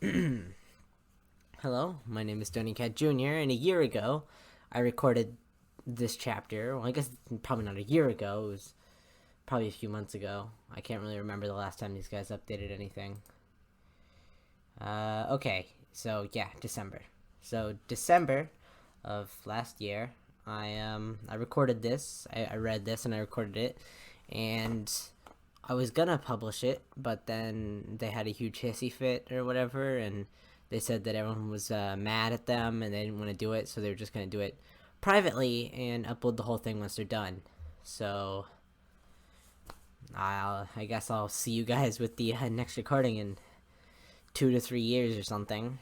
Hello, my name is DoneyJ Jr., and a year ago, I recorded this chapter. Well, I guess probably not a year ago, it was probably a few months ago. I can't really remember the last time these guys updated anything. Okay, so yeah, December. So, December of last year, I recorded this, I read this, and I recorded it, and I was gonna publish it, but then they had a huge hissy fit or whatever, and they said that everyone was mad at them and they didn't want to do it, so they were just gonna do it privately and upload the whole thing once they're done. So I guess I'll see you guys with the next recording in 2 to 3 years or something,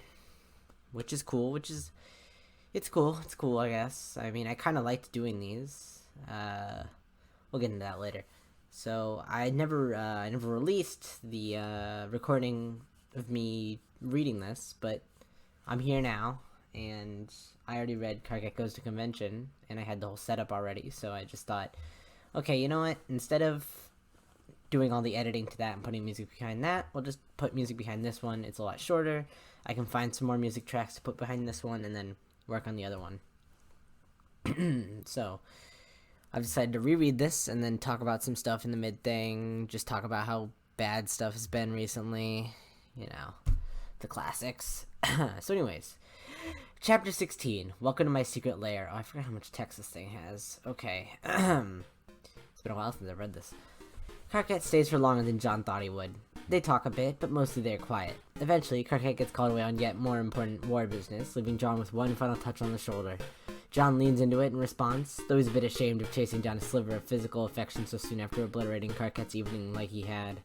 which is cool. It's cool. It's cool, I guess. I mean, I kind of liked doing these. We'll get into that later. So I never released the recording of me reading this, but I'm here now, and I already read Karkat Goes to Convention, and I had the whole setup already, so I just thought, okay, you know what, instead of doing all the editing to that and putting music behind that, we'll just put music behind this one. It's a lot shorter. I can find some more music tracks to put behind this one, and then work on the other one. So I've decided to reread this and then talk about some stuff in the mid thing, just talk about how bad stuff has been recently, the classics. So anyways, chapter 16, Welcome to My Secret Lair. Oh, I forgot how much text this thing has. Okay. It's been a while since I've read this. Karkat stays for longer than John thought he would. They talk a bit, but mostly they're quiet. Eventually, Karkat gets called away on yet more important war business, leaving John with one final touch on the shoulder. John leans into it in response, though he's a bit ashamed of chasing down a sliver of physical affection so soon after obliterating Karkat's evening like he had.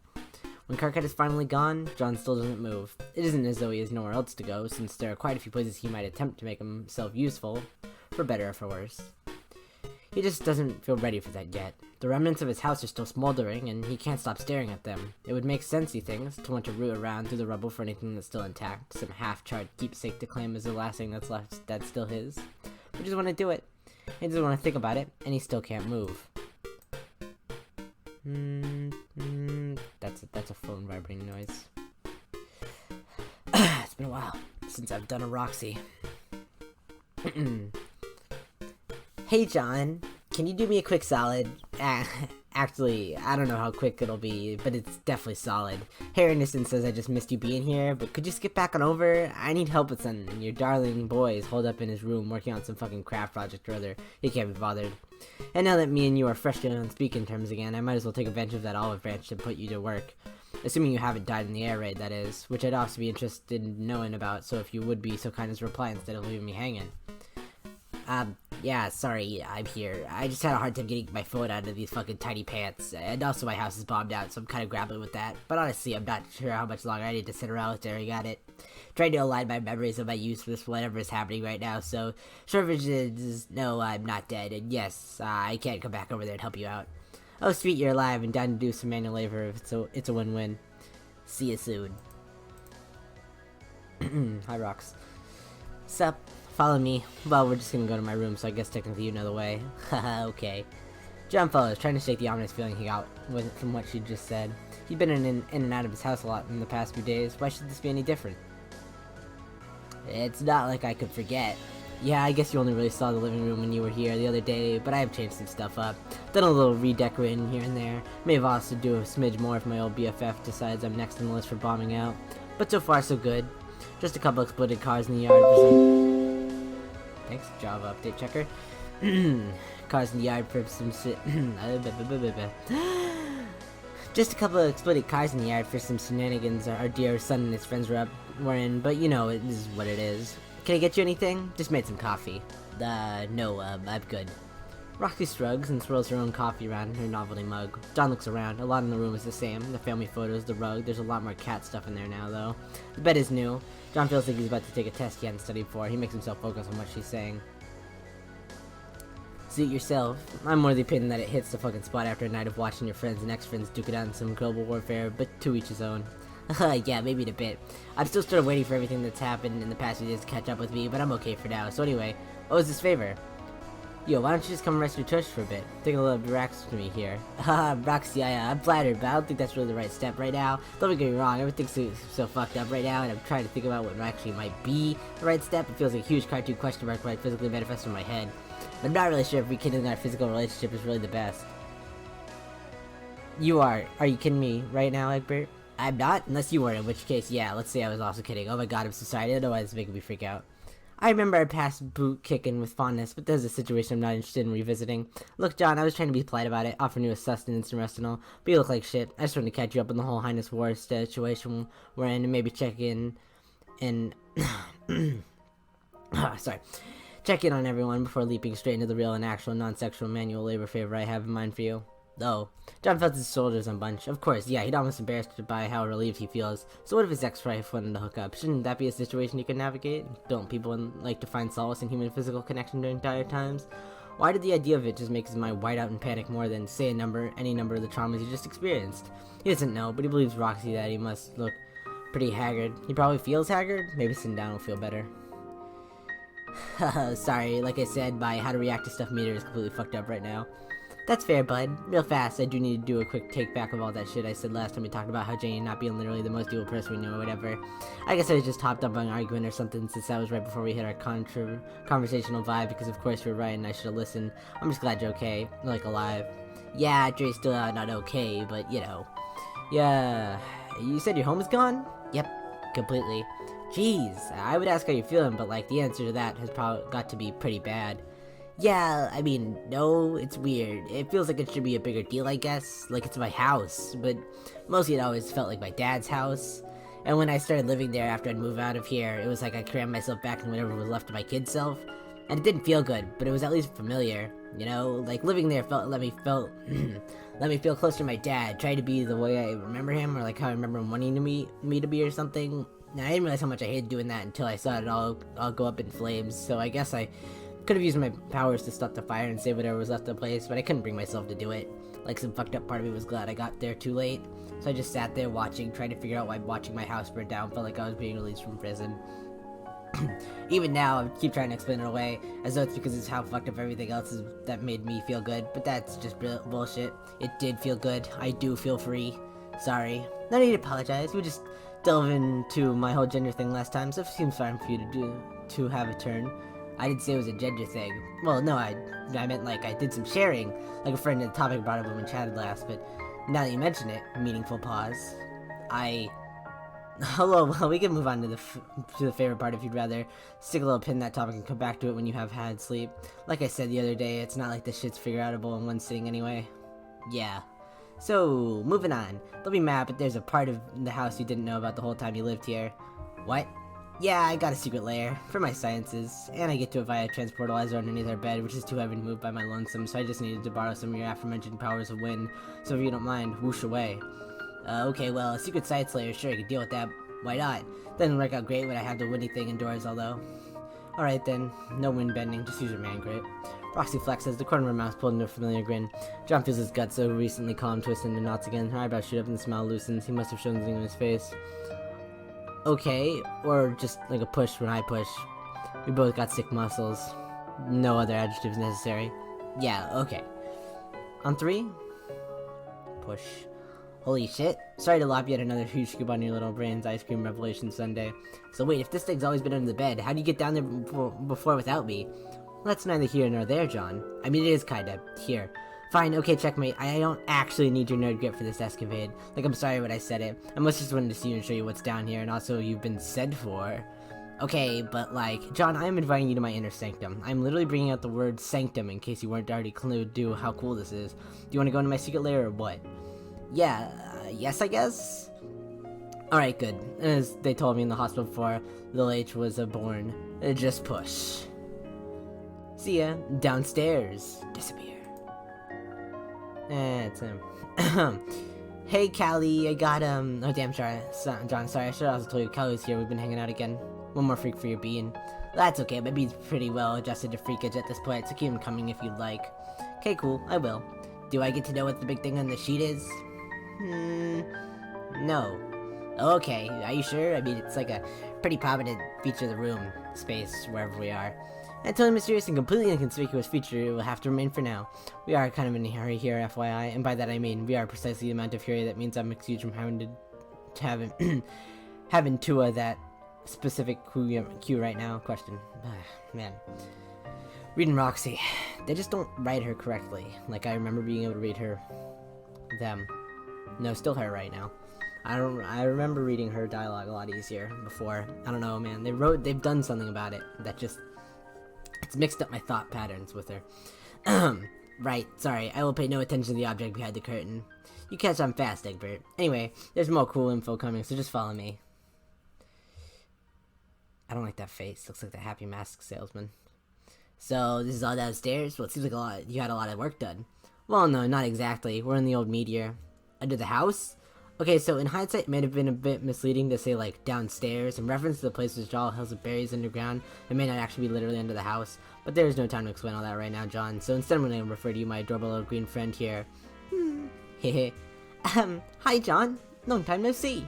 When Karkat is finally gone, John still doesn't move. It isn't as though he has nowhere else to go, since there are quite a few places he might attempt to make himself useful, for better or for worse. He just doesn't feel ready for that yet. The remnants of his house are still smoldering, and he can't stop staring at them. It would make sense, he thinks, to want to root around through the rubble for anything that's still intact, some half-charred keepsake to claim as the last thing that's left that's still his. But he doesn't want to do it. He doesn't want to think about it, and he still can't move. That's a phone vibrating noise. It's been a while since I've done a Roxy. Hey John, can you do me a quick solid? Actually, I don't know how quick it'll be, but it's definitely solid. Harry Innocent says I just missed you being here, but could you skip back on over? I need help with something. Your darling boy is holed up in his room working on some fucking craft project or other. He can't be bothered. And now that me and you are freshly on speaking terms again, I might as well take advantage of that olive branch to put you to work. Assuming you haven't died in the air raid, that is, which I'd also be interested in knowing about, so if you would be so kind as to reply instead of leaving me hanging. Yeah, sorry, I'm here. I just had a hard time getting my phone out of these fucking tiny pants, and also my house is bombed out, so I'm kind of grappling with that. But honestly, I'm not sure how much longer I need to sit around with Jerry got it. Trying to align my memories of my use for this whatever is happening right now, so short version is, no, I'm not dead, and yes, I can't come back over there and help you out. Oh, sweet, you're alive, and down to do some manual labor, so it's a win-win. See you soon. Hi, Rox. Sup? Follow me. Well, we're just gonna go to my room, so I guess technically you know the way. Haha, okay. John follows, trying to shake the ominous feeling he got from what she just said. He'd been in and out of his house a lot in the past few days. Why should this be any different? It's not like I could forget. Yeah, I guess you only really saw the living room when you were here the other day, but I have changed some stuff up. Done a little redecorating here and there. May have also do a smidge more if my old BFF decides I'm next on the list for bombing out. But so far, so good. Just a couple exploded cars in the yard for some... Thanks, Java update checker. Cars in the yard for some Just a couple of exploded cars in the yard for some shenanigans our dear son and his friends were in, but you know, it is what it is. Can I get you anything? Just made some coffee. No, I'm good. Roxy shrugs and swirls her own coffee around in her novelty mug. John looks around. A lot in the room is the same. The family photos, the rug. There's a lot more cat stuff in there now, though. The bed is new. John feels like he's about to take a test he hadn't studied for. He makes himself focus on what she's saying. Suit yourself. I'm more the opinion that it hits the fucking spot after a night of watching your friends and ex-friends duke it out in some global warfare, but to each his own. Yeah, maybe in a bit. I'm still sort of waiting for everything that's happened in the past few days to catch up with me, but I'm okay for now. So anyway, what was this favor? Yo, why don't you just come rest your tush for a bit? Take a little relax with me here. Haha, Roxy, I'm flattered, but I don't think that's really the right step right now. Don't get me wrong, everything's so fucked up right now, and I'm trying to think about what actually might be the right step. It feels like a huge cartoon question mark might physically manifest in my head. But I'm not really sure if rekindling our physical relationship is really the best. You are. Are you kidding me right now, Egbert? I'm not, unless you were, in which case, yeah, let's say I was also kidding. Oh my god, I'm so sorry, I don't know why this is making me freak out. I remember our past boot kicking with fondness, but there's a situation I'm not interested in revisiting. Look, John, I was trying to be polite about it, offering you a sustenance and rest and all, but you look like shit. I just wanted to catch you up on the whole Highness War situation we're in, and maybe check in and... sorry. Check in on everyone before leaping straight into the real and actual non-sexual manual labor favor I have in mind for you. Oh, John felt his shoulders unbunch. Of course, yeah, he'd almost embarrassed by how relieved he feels. So what if his ex-wife wanted to hook up? Shouldn't that be a situation he could navigate? Don't people like to find solace in human physical connection during dire times? Why did the idea of it just make his mind wide out in panic more than, say, any number of the traumas he just experienced? He doesn't know, but he believes Roxy that he must look pretty haggard. He probably feels haggard? Maybe sitting down will feel better. Sorry, like I said, my how to react to stuff meter is completely fucked up right now. That's fair, bud. Real fast, I do need to do a quick take back of all that shit I said last time we talked about how Jane not being literally the most evil person we knew or whatever. I guess I was just hopped up on an argument or something since that was right before we hit our conversational vibe because of course you're right and I should have listened. I'm just glad you're okay. Like, alive. Yeah, Dre's still not okay, but you know. Yeah. You said your home is gone? Yep. Completely. Jeez, I would ask how you're feeling, but like the answer to that has probably got to be pretty bad. Yeah, I mean, no, it's weird. It feels like it should be a bigger deal, I guess. Like it's my house, but mostly it always felt like my dad's house. And when I started living there after I'd moved out of here, it was like I crammed myself back in whatever was left of my kid self. And it didn't feel good, but it was at least familiar. You know, like living there let me feel close to my dad, try to be the way I remember him, or like how I remember him wanting me to be or something. And I didn't realize how much I hated doing that until I saw it all go up in flames, so I guess I could have used my powers to stop the fire and save whatever was left of the place, but I couldn't bring myself to do it. Like, some fucked up part of me was glad I got there too late, so I just sat there watching, trying to figure out why watching my house burn down felt like I was being released from prison. Even now, I keep trying to explain it away, as though it's because it's how fucked up everything else is that made me feel good, but that's just bullshit. It did feel good. I do feel free. Sorry. No need to apologize. We just delve into my whole gender thing last time, so it seems fine for you to have a turn. I didn't say it was a gender thing. Well, no, I meant like I did some sharing, like a friend of the topic brought up when we chatted last, but now that you mention it, meaningful pause, Hello, well, we can move on to the favorite part if you'd rather stick a little pin in that topic and come back to it when you have had sleep. Like I said the other day, it's not like this shit's figure outable in one sitting anyway. Yeah. So, moving on. Don't be mad, but there's a part of the house you didn't know about the whole time you lived here. What? Yeah, I got a secret lair for my sciences, and I get to it via a transportalizer underneath our bed, which is too heavy to move by my lonesome, so I just needed to borrow some of your aforementioned powers of wind, so if you don't mind, whoosh away. Okay, well, a secret science lair, sure, I could deal with that. Why not? Doesn't work out great when I have the windy thing indoors, although. Alright then, no wind bending, just use your man grit. Roxy flexes, the corner of her mouth pulled into a familiar grin. John feels his guts so recently calm, twist into knots again. Her eyebrows shoot up and the smile loosens. He must have shown something in his face. Okay, or just like a push when I push. We both got sick muscles. No other adjectives necessary. Yeah, okay. On 3? Push. Holy shit. Sorry to lop yet another huge scoop on your little brain's ice cream revelation Sunday. So wait, if this thing's always been under the bed, how do you get down there before without me? Well, that's neither here nor there, John. I mean, it is kinda. Here. Fine, okay, checkmate. I don't actually need your nerd grit for this escapade. Like, I'm sorry when I said it. I must just wanted to see you and show you what's down here, and also you've been sent for. Okay, but like, John, I am inviting you to my inner sanctum. I'm literally bringing out the word sanctum in case you weren't already clued to how cool this is. Do you want to go into my secret lair or what? Yeah, yes, I guess? Alright, good. As they told me in the hospital before little H was born, just push. See ya. Downstairs. Disappear. It's him. Hey, Callie, I got, oh, damn, sorry, John, sorry, I should have also told you Callie was here. We've been hanging out again. One more freak for your being. That's okay, my being's pretty well adjusted to freakage at this point, so keep him coming if you'd like. Okay, cool, I will. Do I get to know what the big thing on the sheet is? No. Okay, are you sure? I mean, it's like a pretty prominent feature of the room, space, wherever we are. Until a mysterious and completely inconspicuous feature, it will have to remain for now. We are kind of in a hurry here, FYI, and by that I mean we are precisely the amount of fury that means I'm excused from having to that specific queue right now. Question. Man. Reading Roxy. They just don't write her correctly. Like I remember being able to read her. Them. No, still her right now. I remember reading her dialogue a lot easier before. I don't know, man. They've done something about it that just, it's mixed up my thought patterns with her. Right, sorry, I will pay no attention to the object behind the curtain. You catch on fast, Egbert. Anyway, there's more cool info coming, so just follow me. I don't like that face. Looks like the Happy Mask salesman. So, this is all downstairs? Well, it seems like you had a lot of work done. Well, no, not exactly. We're in the old meteor. Under the house? Okay, so in hindsight, it may have been a bit misleading to say, like, downstairs. In reference to the place which all hills of berries underground, it may not actually be literally under the house. But there is no time to explain all that right now, John. So instead, I'm going to refer to you, my adorable little green friend here. Hehe. Hi, John. Long time no see.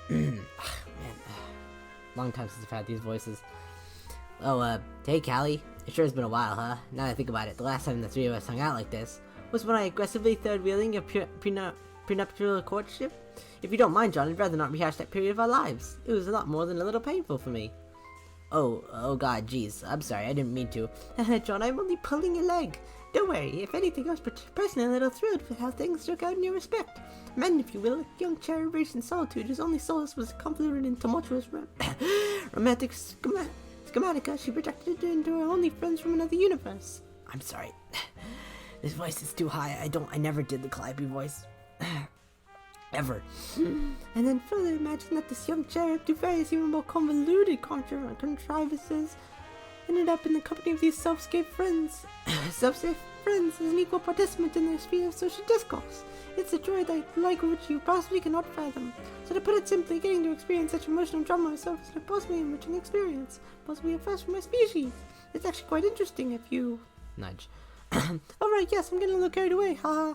Man, long time since I've had these voices. Oh, hey, Callie. It sure has been a while, huh? Now that I think about it, the last time the three of us hung out like this was when I aggressively third-wheeling a prenuptial courtship. If you don't mind, John, I'd rather not rehash that period of our lives. It was a lot more than a little painful for me. Oh god, jeez. I'm sorry, I didn't mean to. John, I'm only pulling your leg. Don't worry, if anything, I was personally a little thrilled with how things took out in your respect. Man, if you will, a young cherub raised in solitude whose only solace was convoluted and tumultuous romantic schematica she projected into her only friends from another universe. I'm sorry. This voice is too high. I never did the Calliope voice. Ever. And then further imagine that this young cherub, through various even more convoluted contrivances, ended up in the company of these self-safe friends. Self-safe friends is an equal participant in their sphere of social discourse. It's a joy like which you possibly cannot fathom. So to put it simply, getting to experience such emotional drama myself is a possibly enriching experience. Possibly a first for my species. It's actually quite interesting if you... Nudge. Alright, yes, I'm getting a little carried away, haha.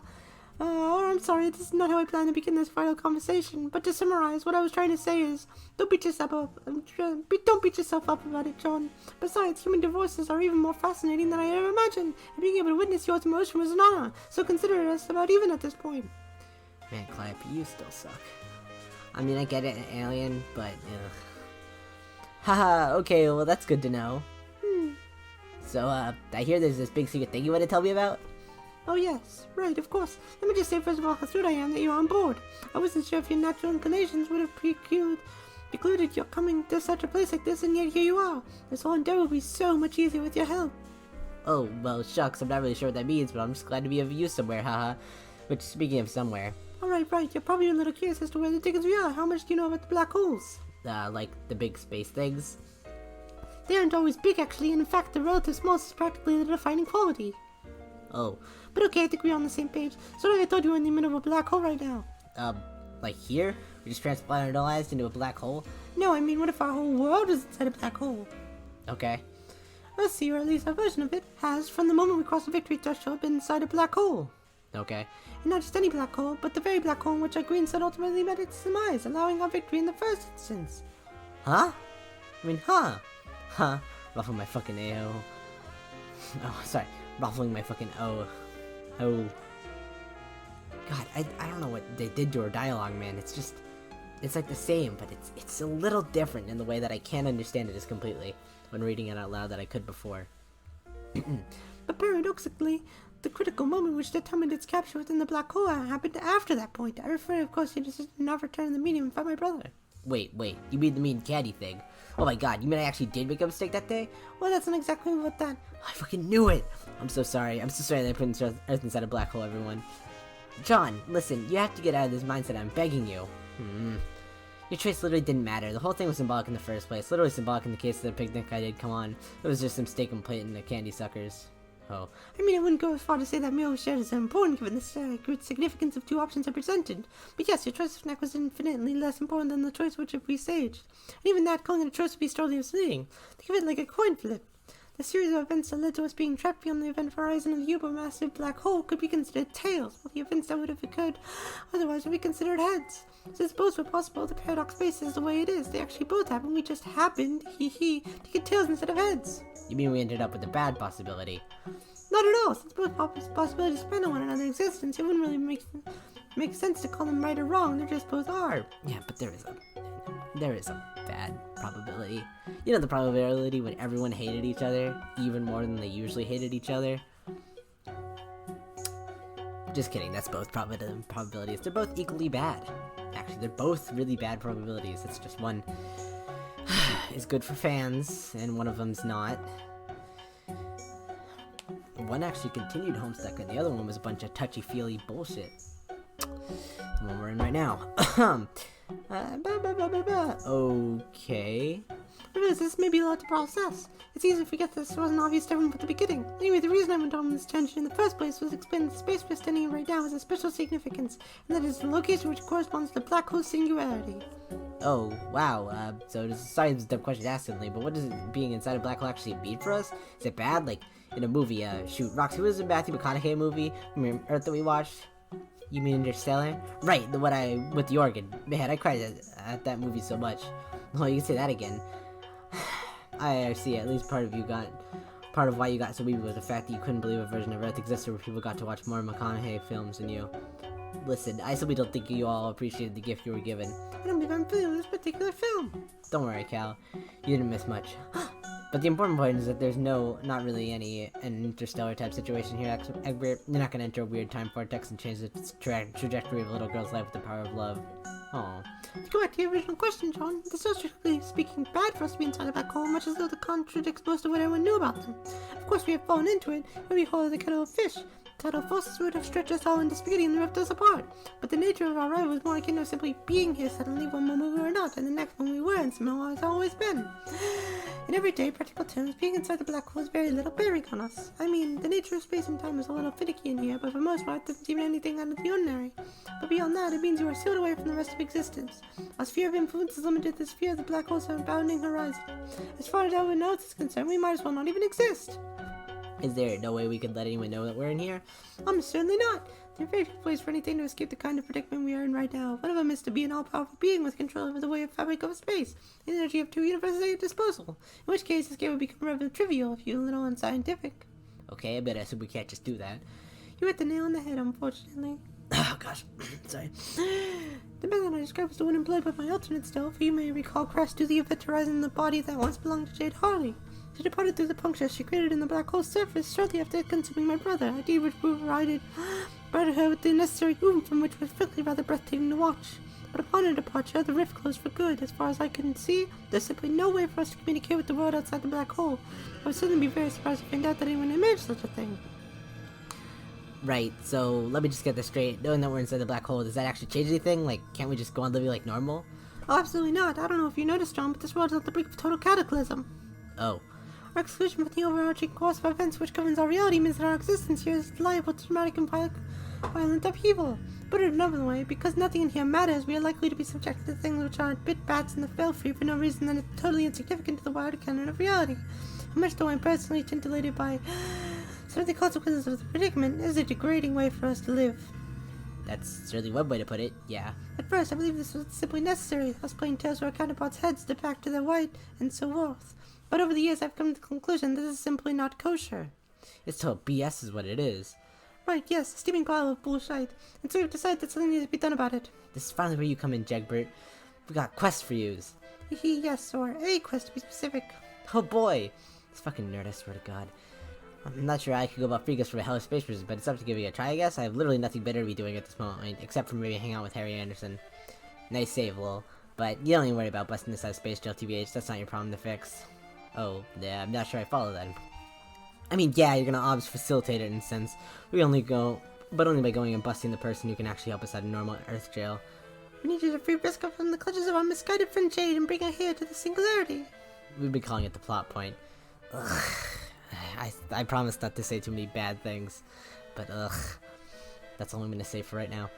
I'm sorry, this is not how I planned to begin this vital conversation, but to summarize, what I was trying to say is, don't beat yourself up about it, John. Besides, human divorces are even more fascinating than I ever imagined, and being able to witness yours in motion was an honor, so consider us about even at this point. Man, Calliope, you still suck. I mean, I get it, an alien, but, ugh. Haha, okay, well, that's good to know. So, I hear there's this big secret thing you want to tell me about? Oh yes, right, of course. Let me just say first of all how thrilled I am that you're on board. I wasn't sure if your natural inclinations would have precluded your coming to such a place like this, and yet here you are. This whole endeavor will be so much easier with your help. Oh, well, shucks, I'm not really sure what that means, but I'm just glad to be of use somewhere, haha. Which, speaking of somewhere... Alright, right, you're probably a little curious as to where the dickens we are. How much do you know about the black holes? Like the big space things? They aren't always big, actually, and in fact, the relative smallness is practically the defining quality. Oh. But okay, I think we're on the same page. So like I told you, we're in the middle of a black hole right now. Like here? We just transplanetalized into a black hole? No, I mean, what if our whole world is inside a black hole? Okay. Let's see, or at least a version of it has, from the moment we crossed the victory threshold, been inside a black hole. Okay. And not just any black hole, but the very black hole in which our green sun ultimately met its demise, allowing our victory in the first instance. Huh? I mean, huh? Huh? Ruffling my fucking AO. Oh, sorry. Ruffling my fucking O. Oh. God, I don't know what they did to her dialogue, man. It's just... It's like the same, but it's a little different in the way that I can't understand it as completely when reading it out loud that I could before. But paradoxically, the critical moment which determined its capture within the black hole happened after that point. I refer, of course, to the not return the medium and find my brother. Wait, you mean the mean caddy thing? Oh my god, you mean I actually did make a mistake that day? Well, that's not exactly what that... I fucking knew it! I'm so sorry that I put Earth inside a black hole, everyone. John, listen, you have to get out of this mindset, I'm begging you. Your choice literally didn't matter. The whole thing was symbolic in the first place. Literally symbolic in the case of the picnic I did, come on. It was just some steak and plate and the candy suckers. Oh. I mean, I wouldn't go as far to say that meal shared is important given the great significance of two options are presented. But yes, your choice of snack was infinitely less important than the choice which it presaged. And even that, calling it a choice would be strongly misleading. Think of it like a coin flip. The series of events that led to us being trapped beyond the event horizon of the supermassive black hole could be considered tails, while the events that would have occurred otherwise would be considered heads. Since both were possible, the paradox space is the way it is. They actually both happened, we just happened, to get tails instead of heads. You mean we ended up with a bad possibility? Not at all. Since both possibilities depend on one another's existence, it wouldn't really make sense to call them right or wrong. They just both are. Yeah, but there is a bad probability. You know the probability when everyone hated each other even more than they usually hated each other? Just kidding, that's both probabilities. They're both equally bad. Actually, they're both really bad probabilities. It's just one is good for fans, and one of them's not. One actually continued Homestuck, and the other one was a bunch of touchy-feely bullshit. The one we're in right now. Okay. This may be a lot to process. It's easy to forget this wasn't obvious to everyone from the beginning. Anyway, the reason I went on this tangent in the first place was to explain that the space we're standing in right now has a special significance, and that is the location which corresponds to the black hole singularity. Oh, wow. So this is sorry this is a dumb question to ask suddenly, but what does it being inside a black hole actually mean for us? Is it bad? Like, in a movie, shoot, Roxy, what was the Matthew McConaughey movie, Earth, that we watched? You mean Interstellar? Right, the one with the organ. Man, I cried at that movie so much. Oh, you can say that again. I see, at least part of why you got so weepy was the fact that you couldn't believe a version of Earth existed where people got to watch more McConaughey films than you. Listen, I simply don't think you all appreciated the gift you were given. I don't believe I'm feeling this particular film. Don't worry, Cal. You didn't miss much. But the important point is that there's not really an interstellar type situation here, Egbert. You're not gonna enter a weird time vortex and change the trajectory of a little girl's life with the power of love. Aww. To go back to your original question, John, this is strictly speaking bad for us to be inside a black hole, much as though it contradicts most of what everyone knew about them. Of course, we have fallen into it, and we hold the kettle of fish. Tidal forces would have stretched us all into spaghetti and ripped us apart. But the nature of our arrival was more akin to simply being here suddenly one moment we were not, and the next one we were, and somehow has always been. In everyday practical terms, being inside the black hole has very little bearing on us. I mean, the nature of space and time is a little finicky in here, but for the most part, there's even anything out of the ordinary. But beyond that, it means you are sealed away from the rest of existence. Our sphere of influence is limited to the sphere of the black hole's bounding horizon. As far as everyone else is concerned, we might as well not even exist. Is there no way we could let anyone know that we're in here? Certainly not. There are very few ways for anything to escape the kind of predicament we are in right now. One of them is to be an all-powerful being with control over the way of fabric of space, the energy of two universes at your disposal. In which case, this game would become rather trivial if you're a little unscientific. Okay, I bet I assume we can't just do that. You hit the nail on the head, unfortunately. Oh gosh, sorry. The method I described was the one employed by my alternate self, for you may recall crashed through the event horizon in the body that once belonged to Jade Harley. She departed through the puncture she created in the black hole's surface shortly after consuming my brother, a deed which provided her with the necessary oomph from which was frankly rather breathtaking to watch. But upon her departure, the rift closed for good. As far as I can see, there's simply no way for us to communicate with the world outside the black hole. I would certainly be very surprised to find out that anyone imagined such a thing. Right, so let me just get this straight. Knowing that we're inside the black hole, does that actually change anything? Like, can't we just go on living like normal? Oh, absolutely not. I don't know if you noticed, John, but this world is on the brink of total cataclysm. Oh. Our exclusion from the overarching course of events which governs our reality means that our existence here is liable to dramatic and violent upheaval. Put it another way, because nothing in here matters, we are likely to be subjected to things which are bit-bats in the fell-free for no reason than it's totally insignificant to the wider canon of reality. How much though I'm personally titillated by some of the consequences of the predicament is a degrading way for us to live. That's certainly one way to put it, yeah. At first, I believe this was simply necessary, us playing tails for our counterparts' heads to back to their white, and so forth. But over the years, I've come to the conclusion that this is simply not kosher. It's total BS is what it is. Right, yes, a steaming pile of bullshit. And so we've decided that something needs to be done about it. This is finally where you come in, Jegbert. We got quests for yous. Yes, or a quest to be specific. Oh boy! This fucking nerd, I swear to God. I'm not sure I could go about free gifts for a Hellish Space Cruiser, but it's up to giving it a try, I guess. I have literally nothing better to be doing at this moment, except for maybe hang out with Harry Anderson. Nice save, lol. But you don't even worry about busting this out of space jail, TBH. That's not your problem to fix. Oh, yeah, I'm not sure I follow that. I mean, yeah, you're gonna obviously facilitate it in a sense. We only go, but only by going and busting the person who can actually help us out of normal Earth jail. We need you to free Briscoe from the clutches of our misguided friend Jade and bring her here to the singularity. We've been calling it the plot point. Ugh. I promise not to say too many bad things, but ugh. That's all I'm gonna say for right now.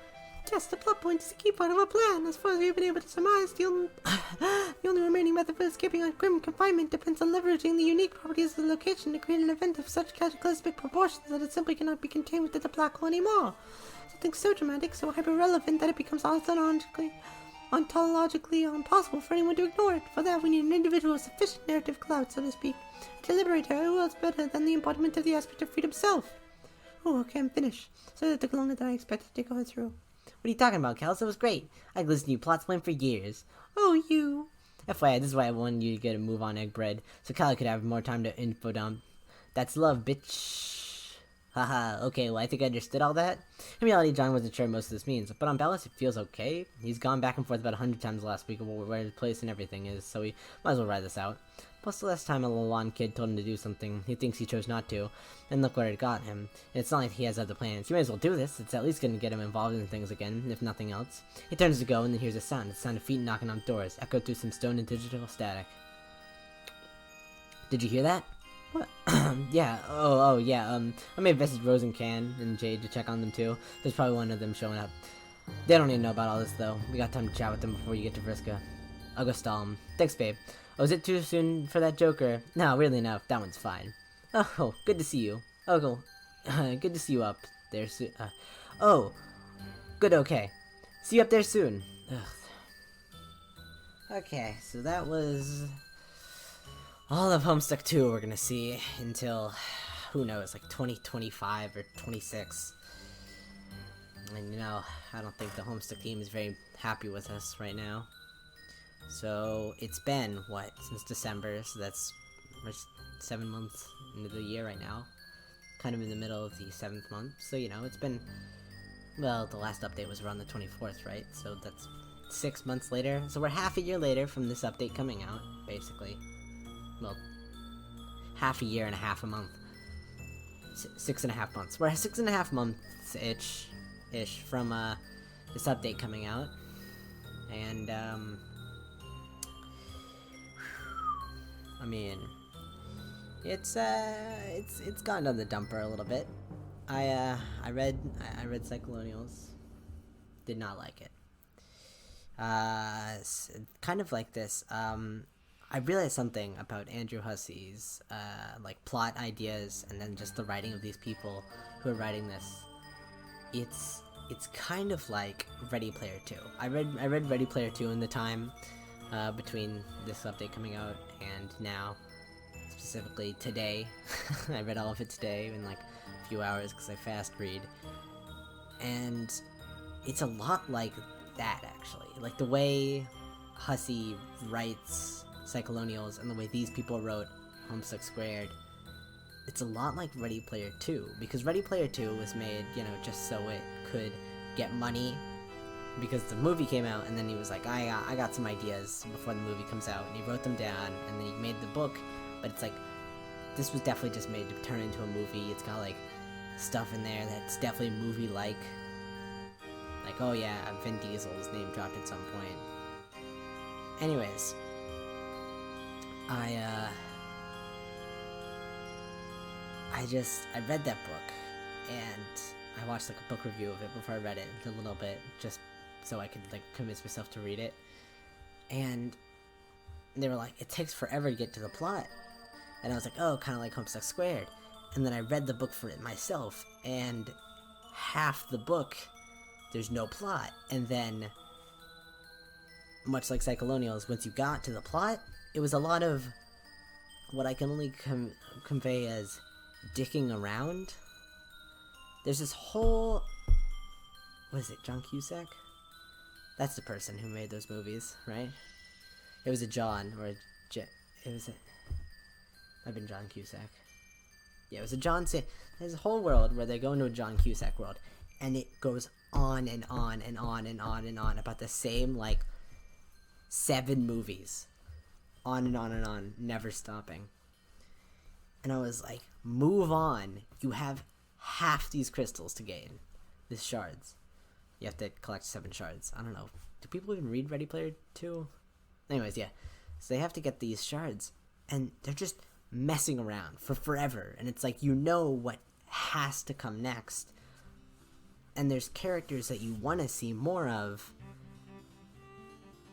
Yes, the plot point is a key part of our plan. As far as we've been able to surmise, the only remaining method for escaping a grim confinement depends on leveraging the unique properties of the location to create an event of such cataclysmic proportions that it simply cannot be contained within the black hole anymore. Something so dramatic, so hyper-relevant that it becomes ontologically impossible for anyone to ignore it. For that, we need an individual with sufficient narrative clout, so to speak, to liberate her. Who else better than the embodiment of the aspect of freedom self? Oh, okay, I'm finished. So that took longer than I expected to go through. What are you talking about, Kels? It was great. I could listen to you plot explain for years. Oh, you. FYI, this is why I wanted you to get a move on Egg Bread, so Callie could have more time to info dump. That's love, bitch. Haha, okay, well I think I understood all that. In reality, John wasn't sure most of this means, but on balance it feels okay. He's gone back and forth about 100 times last week about where his place and everything is, so we might as well ride this out. Plus the last time a Lalon kid told him to do something, he thinks he chose not to, and look where it got him. And it's not like he has other plans. You may as well do this, it's at least gonna get him involved in things again, if nothing else. He turns to go and then hears a sound. It's the sound of feet knocking on doors, echoed through some stone and digital static. Did you hear that? What? Yeah, yeah, I made message Rose and Can and Jade to check on them too. There's probably one of them showing up. They don't even know about all this though. We got time to chat with them before you get to Vriska. I'll go stall them. Thanks, babe. Oh, is it too soon for that Joker? No, weirdly enough, that one's fine. Oh, good to see you. Oh, cool. Good to see you up there soon. Oh, good, okay. See you up there soon. Ugh. Okay, so that was all of Homestuck 2 we're gonna see until, who knows, like 2025 or 26. And you know, I don't think the Homestuck team is very happy with us right now. So it's been, what, since December, so that's 7 months into the year right now. Kind of in the middle of the 7th month, so you know, it's been, well, the last update was around the 24th, right? So that's 6 months later, so we're half a year later from this update coming out, basically. Well, half a year and a half a month. 6.5 months. We're 6.5 months-ish from, this update coming out. And, I mean, it's gone on the dumper a little bit. I read Cyclonials. Did not like it. Kind of like this. I realized something about Andrew Hussey's like plot ideas, and then just the writing of these people who are writing this. It's kind of like Ready Player 2. I read Ready Player 2 in the time between this update coming out and now, specifically today. I read all of it today in like a few hours because I fast read, and it's a lot like that actually. Like the way Hussey writes Cyclonials and the way these people wrote Homestuck Squared, it's a lot like Ready Player 2, because Ready Player 2 was made, you know, just so it could get money, because the movie came out, and then he was like, I got some ideas before the movie comes out, and he wrote them down, and then he made the book, but it's like, this was definitely just made to turn into a movie. It's got like stuff in there that's definitely movie-like. Like, oh yeah, Vin Diesel's name dropped at some point. Anyways, I read that book, and I watched like a book review of it before I read it a little bit, just so I could like convince myself to read it. And they were like, it takes forever to get to the plot. And I was like, oh, kind of like Homestuck Squared. And then I read the book for it myself, and half the book, there's no plot. And then, much like Cyclonials, once you got to the plot, it was a lot of what I can only convey as dicking around. There's this whole, what is it, John Cusack? That's the person who made those movies, right? It was a John, or a it was a, I've been John Cusack. Yeah, it was a John, there's a whole world where they go into a John Cusack world, and it goes on and on and on and on and on about the same, like, 7 movies. On and on and on, never stopping. And I was like, move on. You have half these crystals to gain. These shards. You have to collect 7 shards. I don't know. Do people even read Ready Player 2? Anyways, yeah. So they have to get these shards. And they're just messing around for forever. And it's like, you know what has to come next. And there's characters that you want to see more of.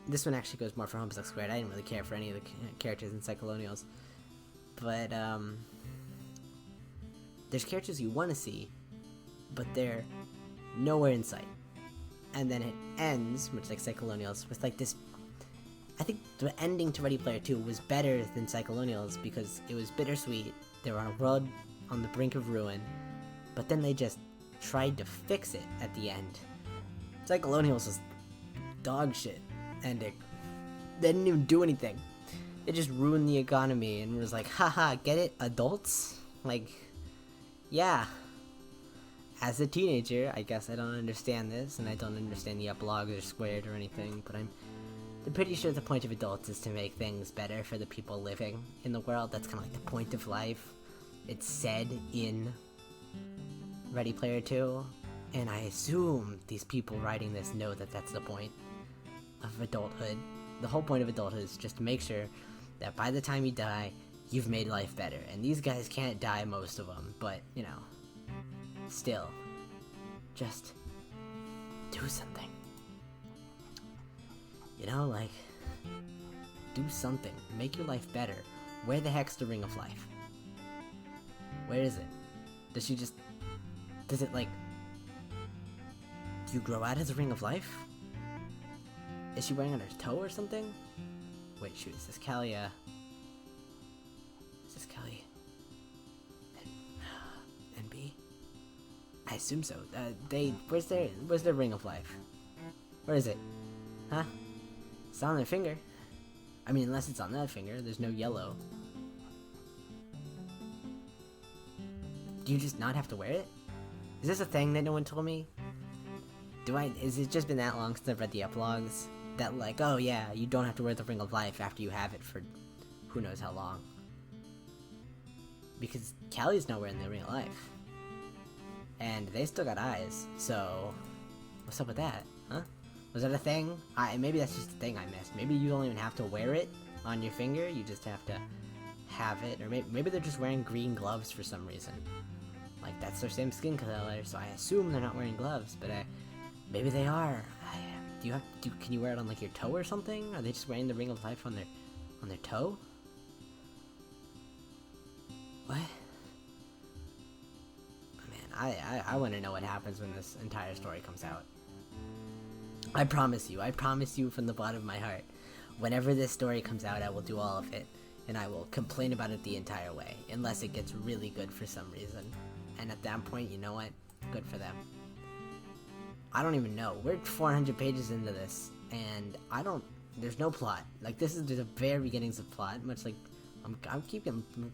this one actually goes more for Homestuck Squared. I didn't really care for any of the characters in Cyclonials. But, there's characters you want to see, but they're nowhere in sight. And then it ends, much like Cyclonials, with like this... I think the ending to Ready Player 2 was better than Cyclonials because it was bittersweet. They were on a world on the brink of ruin, but then they just tried to fix it at the end. Cyclonials was dog shit ending. They didn't even do anything. It just ruined the economy and was like, haha, get it? Adults? Like, yeah. As a teenager, I guess I don't understand this, and I don't understand the epilogues or squared or anything, but I'm pretty sure the point of adults is to make things better for the people living in the world. That's kind of like the point of life. It's said in Ready Player 2, and I assume these people writing this know that that's the point of adulthood. The whole point of adulthood is just to make sure that by the time you die, you've made life better. And these guys can't die, most of them, but, you know, still, just do something. You know, like, do something. Make your life better. Where the heck's the Ring of Life? Where is it? Does she just... Does it, like... Do you grow out of the Ring of Life? Is she wearing on her toe or something? Wait, shoot, is this Callie, Is this Callie... NB? I assume so. Where's their Ring of Life? Where is it? Huh? It's on their finger. I mean, unless it's on that finger, there's no yellow. Do you just not have to wear it? Is this a thing that no one told me? Is it just been that long since I've read the epilogues? That like, oh yeah, you don't have to wear the Ring of Life after you have it for who knows how long. Because Callie's not wearing the Ring of Life. And they still got eyes, so... What's up with that, huh? Was that a thing? Maybe that's just a thing I missed. Maybe you don't even have to wear it on your finger, you just have to have it. Or maybe they're just wearing green gloves for some reason. Like, that's their same skin color, so I assume they're not wearing gloves, but maybe they are. Can you wear it on, like, your toe or something? Are they just wearing the Ring of Life on their toe? What? Man, I want to know what happens when this entire story comes out. I promise you from the bottom of my heart, whenever this story comes out, I will do all of it, and I will complain about it the entire way, unless it gets really good for some reason. And at that point, you know what? Good for them. I don't even know. We're 400 pages into this, and there's no plot. Like, this is just the very beginnings of plot, much like, I'm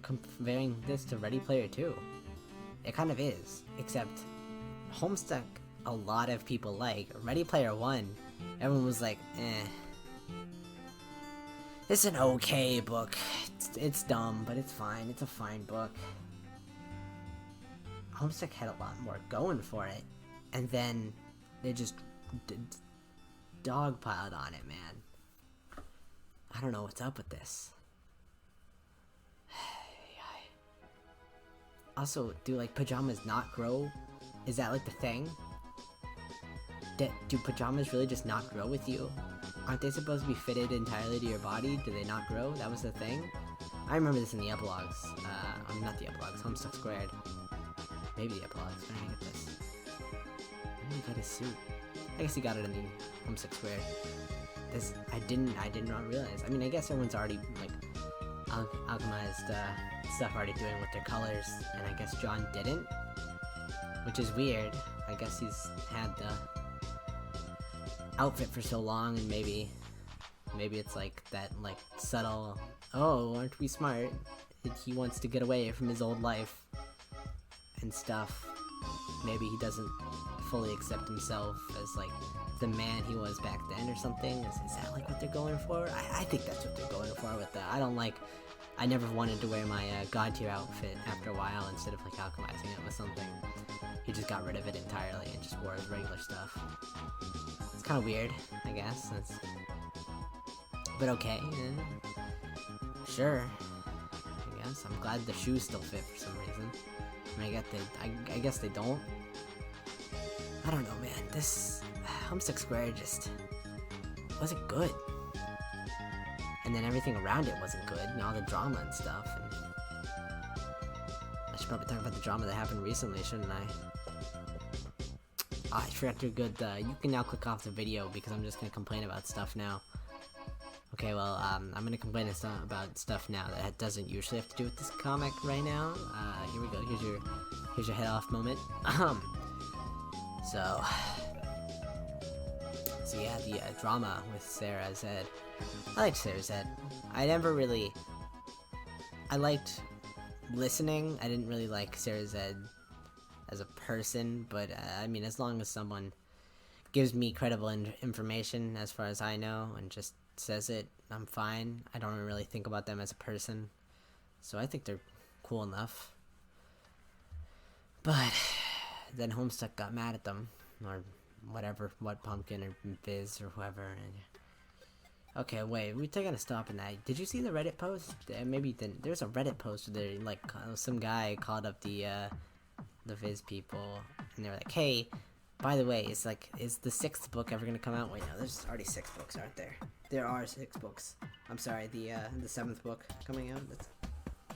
comparing this to Ready Player 2. It kind of is, except Homestuck, a lot of people like. Ready Player 1, everyone was like, eh. It's an okay book. It's dumb, but it's fine. It's a fine book. Homestuck had a lot more going for it, and then they just dogpiled on it, man. I don't know what's up with this. Also, do like pajamas not grow? Is that like the thing? Do pajamas really just not grow with you? Aren't they supposed to be fitted entirely to your body? Do they not grow? That was the thing? I remember this in the epilogues. I mean, not the epilogues, Homestuck Squared. Maybe the epilogues. Where did I get this? Where did he get his suit? I guess he got it in the Homestuck Squared. This, I did not realize. I mean, I guess everyone's already, like, alchemized stuff already doing with their colors, and I guess John didn't, which is weird. I guess he's had the outfit for so long, and maybe it's like that, like, subtle, oh, aren't we smart? He wants to get away from his old life and stuff. Maybe he doesn't fully accept himself as, like, the man he was back then or something. Is that, like, what they're going for? I think that's what they're going for with that. I never wanted to wear my God tier outfit after a while instead of, like, alchemizing it with something. He just got rid of it entirely and just wore his regular stuff. It's kind of weird, I guess. But okay. Sure. I guess. I'm glad the shoes still fit for some reason. I mean, I guess they don't. I don't know, man. This Homestuck Square just wasn't good. and then everything around it wasn't good, and all the drama and stuff. And I should probably talk about the drama that happened recently, shouldn't I? Oh, I forgot to do good. You can now click off the video because I'm just gonna complain about stuff now. Okay, well, I'm gonna complain about stuff now that doesn't usually have to do with this comic right now. Here we go. Here's your head off moment. So yeah, the drama with Sarah Zed. I liked Sarah Zed. I liked listening. I didn't really like Sarah Zed as a person, but I mean, as long as someone gives me credible information as far as I know and just says it, I'm fine. I don't really think about them as a person, so I think they're cool enough. But then Homestuck got mad at them, or whatever, what Pumpkin or Viz or whoever. And okay, wait, we're taking a stop in that. Did you see the Reddit post? Maybe you didn't. There's a Reddit post where they, like, some guy called up the Viz people, and they were like, hey, by the way, is the 6th book ever gonna come out? Wait, no, there's already 6 books, aren't there? There are 6 books. I'm sorry, the 7th book coming out.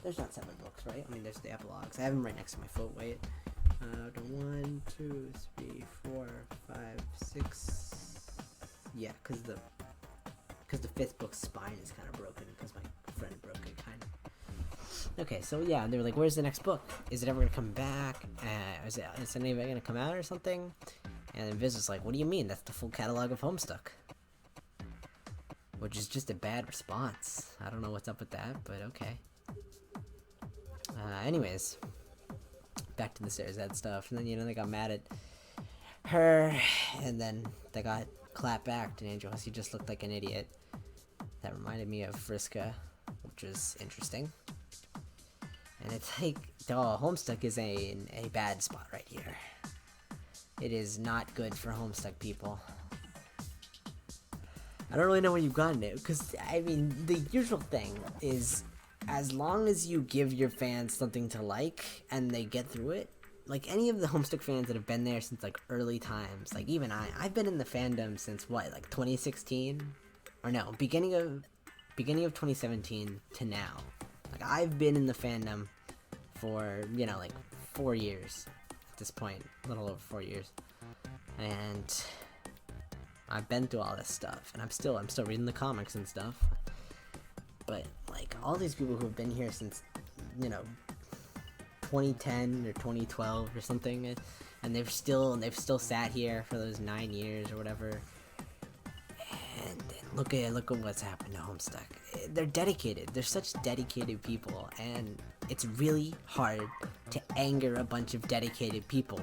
There's not 7 books, right? I mean, there's the epilogues. I have them right next to my foot. Wait. 1, 2, 3, 4, 5, 6. Yeah, because the 5th book's spine is kind of broken because my friend broke it, kind of. Okay, so yeah, they were like, where's the next book? Is it ever gonna come back? Is any of it gonna come out or something? And then Viz was like, what do you mean? That's the full catalog of Homestuck. Which is just a bad response. I don't know what's up with that, but okay. Anyways, back to the Sarah Zed stuff. And then, they got mad at her, and then they got clapped back, and Angel Hussey just looked like an idiot. That reminded me of Vriska, which was interesting. And it's like, Homestuck is a bad spot right here. It is not good for Homestuck people. I don't really know where you've gotten it, because, I mean, the usual thing is, as long as you give your fans something to like, and they get through it, like, any of the Homestuck fans that have been there since, like, early times, like, even I've been in the fandom since, what, like, 2016? Or no, beginning of 2017 to now. Like, I've been in the fandom for, like, 4 years at this point. A little over 4 years. And I've been through all this stuff. And I'm still reading the comics and stuff. But, like, all these people who have been here since, 2010 or 2012 or something. And they've still sat here for those 9 years or whatever. And look at what's happened to Homestuck. They're dedicated. They're such dedicated people, and it's really hard to anger a bunch of dedicated people.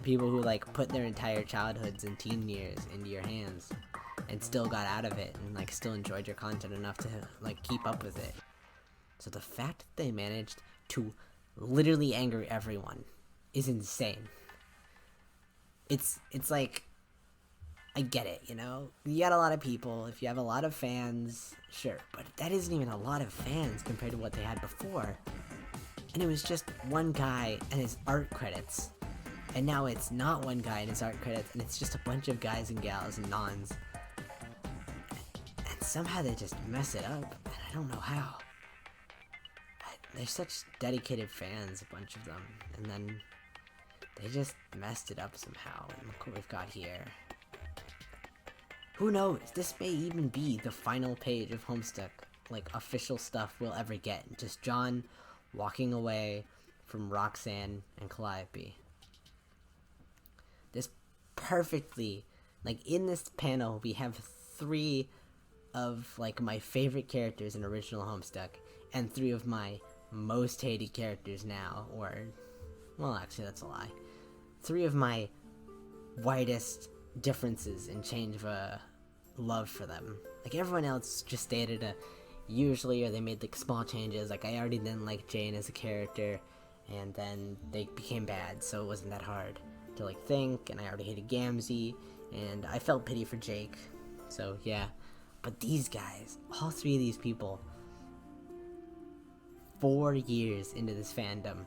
People who, like, put their entire childhoods and teen years into your hands and still got out of it and, like, still enjoyed your content enough to, like, keep up with it. So the fact that they managed to literally anger everyone is insane. It's like, I get it, you got a lot of people. If you have a lot of fans, sure, but that isn't even a lot of fans compared to what they had before. And it was just one guy and his art credits, and now it's not one guy and his art credits, and it's just a bunch of guys and gals and nons, and somehow they just mess it up, and I don't know how. They're such dedicated fans, a bunch of them, and then they just messed it up somehow. And look what we've got here. Who knows? This may even be the final page of Homestuck, like, official stuff we'll ever get. Just John walking away from Roxanne and Calliope. This perfectly, like, in this panel, we have 3 of, like, my favorite characters in original Homestuck, and 3 of my most hated characters now, or, well, actually, that's a lie. 3 of my widest differences in change of love for them. Like, everyone else just stayed at a usually, or they made, like, small changes. Like, I already didn't like Jane as a character, and then they became bad, so it wasn't that hard to, like, think. And I already hated Gamzee, and I felt pity for Jake, so yeah. But these guys, all 3 of these people, 4 years into this fandom,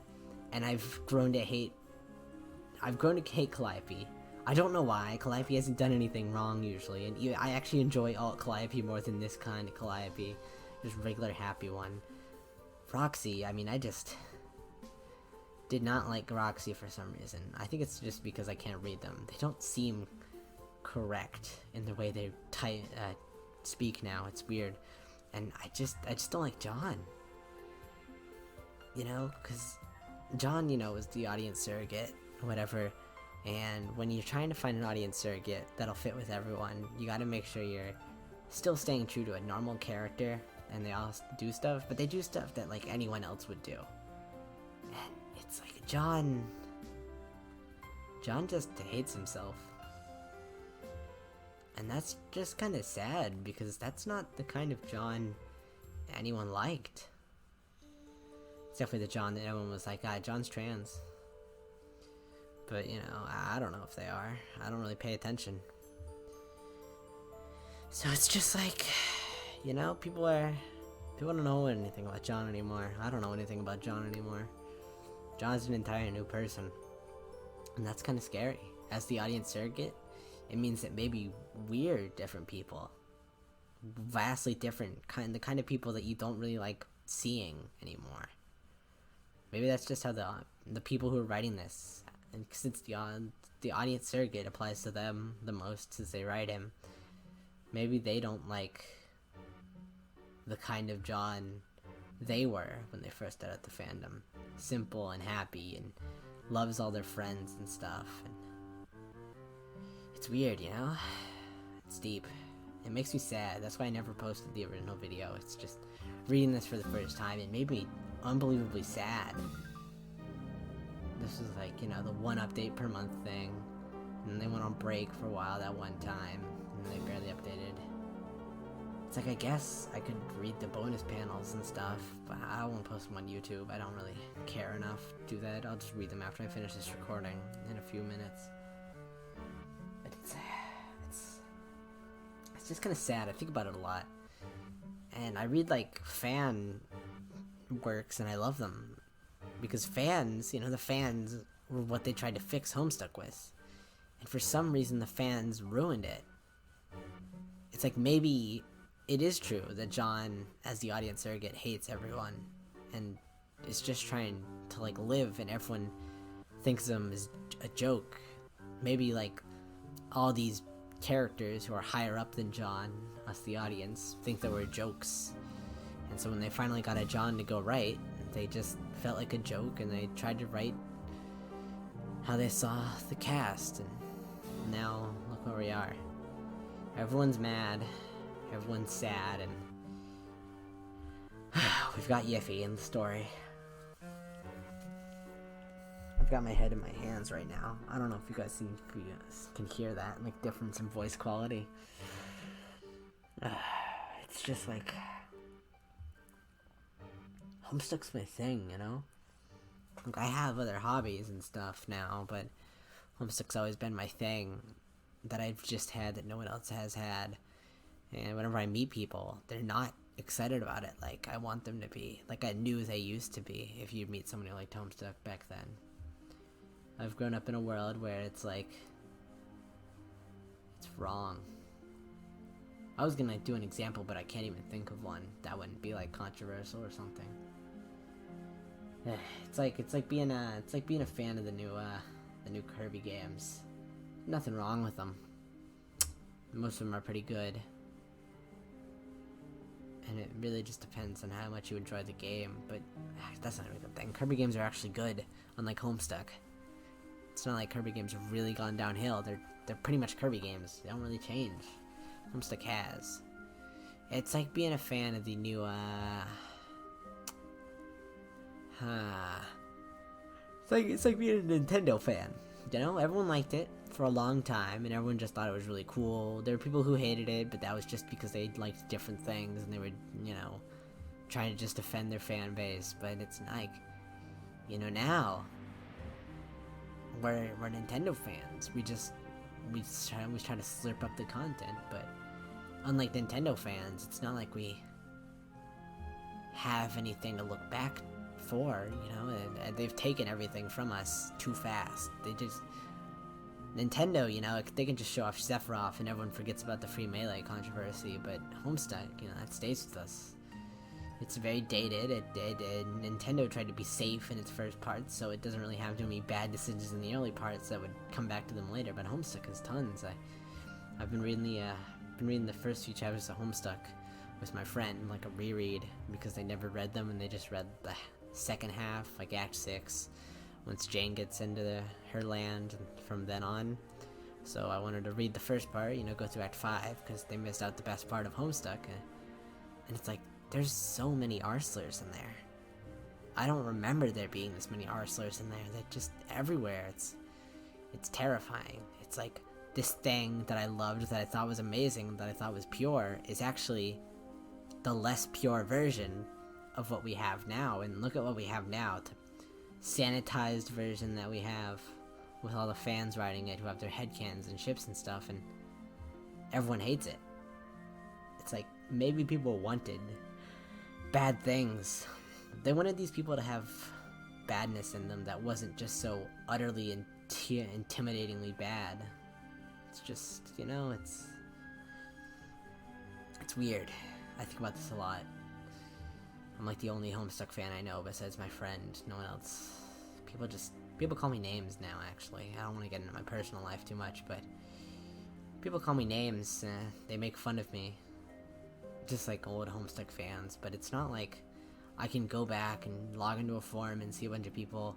and I've grown to hate Calliope. I don't know why. Calliope hasn't done anything wrong usually, and I actually enjoy alt Calliope more than this kind of Calliope. Just regular happy one. Roxy, I mean, I just did not like Roxy for some reason. I think it's just because I can't read them. They don't seem correct in the way they speak now. It's weird. And I just don't like John. You know, because John, you know, is the audience surrogate, or whatever. And when you're trying to find an audience surrogate that'll fit with everyone, you gotta make sure you're still staying true to a normal character, and they all do stuff, but they do stuff that, like, anyone else would do. And it's like, John just hates himself. And that's just kind of sad, because that's not the kind of John anyone liked. It's definitely the John that everyone was like, ah, John's trans. But, you know, I don't know if they are. I don't really pay attention. So it's just like, you know, people don't know anything about John anymore. I don't know anything about John anymore. John's an entire new person. And that's kind of scary. As the audience surrogate, it means that maybe we're different people. Vastly different. The kind of people that you don't really like seeing anymore. Maybe that's just how the people who are writing this, and since the audience surrogate applies to them the most since they write him, maybe they don't like the kind of John they were when they first started the fandom. Simple and happy and loves all their friends and stuff. And it's weird, you know? It's deep. It makes me sad. That's why I never posted the original video. It's just reading this for the first time. It made me unbelievably sad. This was like, you know, the one update per month thing. And they went on break for a while that one time. And they barely updated. It's like, I guess I could read the bonus panels and stuff, but I won't post them on YouTube. I don't really care enough to do that. I'll just read them after I finish this recording in a few minutes. But it's just kind of sad. I think about it a lot. And I read, like, fan works, and I love them. Because fans, you know, the fans were what they tried to fix Homestuck with. And for some reason, the fans ruined it. It's like, maybe it is true that John, as the audience surrogate, hates everyone. And is just trying to, like, live, and everyone thinks of him as a joke. Maybe, like, all these characters who are higher up than John, us the audience, think that we're jokes. And so when they finally got a John to go right, they just felt like a joke, and they tried to write how they saw the cast, and now look where we are. Everyone's mad, everyone's sad, and we've got Yiffy in the story. I've got my head in my hands right now. I don't know if you guys can hear that, like, difference in voice quality. It's just like, Homestuck's my thing, you know? Like, I have other hobbies and stuff now, but Homestuck's always been my thing that I've just had that no one else has had. And whenever I meet people, they're not excited about it like I want them to be. Like I knew they used to be if you'd meet someone who liked Homestuck back then. I've grown up in a world where it's like, it's wrong. I was gonna do an example, but I can't even think of one that wouldn't be like controversial or something. It's like being a fan of the new Kirby games. Nothing wrong with them. Most of them are pretty good. And it really just depends on how much you enjoy the game, but that's not a good thing. Kirby games are actually good, unlike Homestuck. It's not like Kirby games have really gone downhill. They're pretty much Kirby games. They don't really change. Homestuck has. It's like being a fan of the new, It's like being a Nintendo fan. You know, everyone liked it for a long time, and everyone just thought it was really cool. There were people who hated it, but that was just because they liked different things, and they were, you know, trying to just defend their fan base. But it's like, you know, now we're Nintendo fans. We try to slurp up the content, but unlike Nintendo fans, it's not like we have anything to look back for, you know, and they've taken everything from us too fast. Nintendo, you know, they can just show off Sephiroth and everyone forgets about the free Melee controversy, but Homestuck, you know, that stays with us. It's very dated. Nintendo tried to be safe in its first parts, so it doesn't really have too many bad decisions in the early parts that would come back to them later, but Homestuck has tons. I've been reading the first few chapters of Homestuck with my friend, like a reread, because they never read them and they just read the second half, like Act 6, once Jane gets into her land and from then on. So I wanted to read the first part, you know, go through Act 5, because they missed out the best part of Homestuck. And it's like, there's so many R-slurs in there. I don't remember there being this many R-slurs in there. They're just everywhere. It's terrifying. It's like, this thing that I loved, that I thought was amazing, that I thought was pure, is actually the less pure version of what we have now. And look at what we have now. The sanitized version that we have with all the fans riding it who have their headcanons and ships and stuff, and everyone hates it. It's like, maybe people wanted bad things. They wanted these people to have badness in them that wasn't just so utterly intimidatingly bad. It's just, you know, it's weird. I think about this a lot. I'm like the only Homestuck fan I know besides my friend. No one else. People call me names now, actually. I don't want to get into my personal life too much, but people call me names. They make fun of me. Just like old Homestuck fans, but it's not like I can go back and log into a forum and see a bunch of people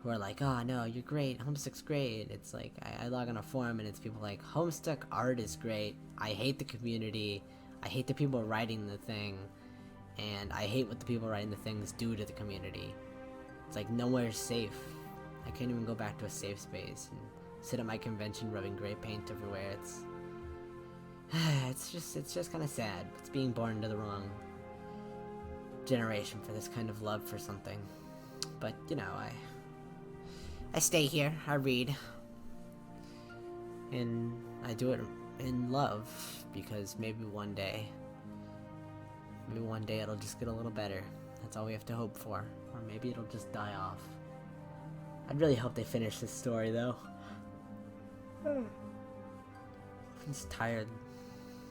who are like, oh no, you're great, Homestuck's great. It's like, I log on a forum and it's people like, Homestuck art is great, I hate the community, I hate the people writing the thing, and I hate what the people writing the things do to the community. It's like, nowhere's safe. I can't even go back to a safe space and sit at my convention rubbing gray paint everywhere. It's just kind of sad. It's being born into the wrong generation for this kind of love for something. But, you know, I stay here, I read, and I do it in love, because maybe one day it'll just get a little better. That's all we have to hope for. Or maybe it'll just die off. I'd really hope they finish this story, though. I'm just tired.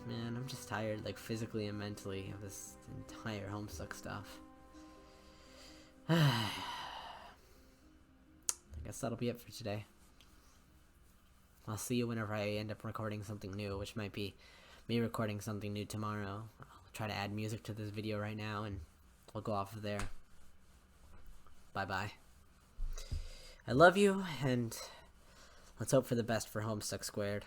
Man, I'm just tired, like, physically and mentally, of this entire Homestuck stuff. I guess that'll be it for today. I'll see you whenever I end up recording something new, which might be me recording something new tomorrow. I'll try to add music to this video right now, and we'll go off of there. Bye-bye. I love you, and let's hope for the best for Homestuck Squared.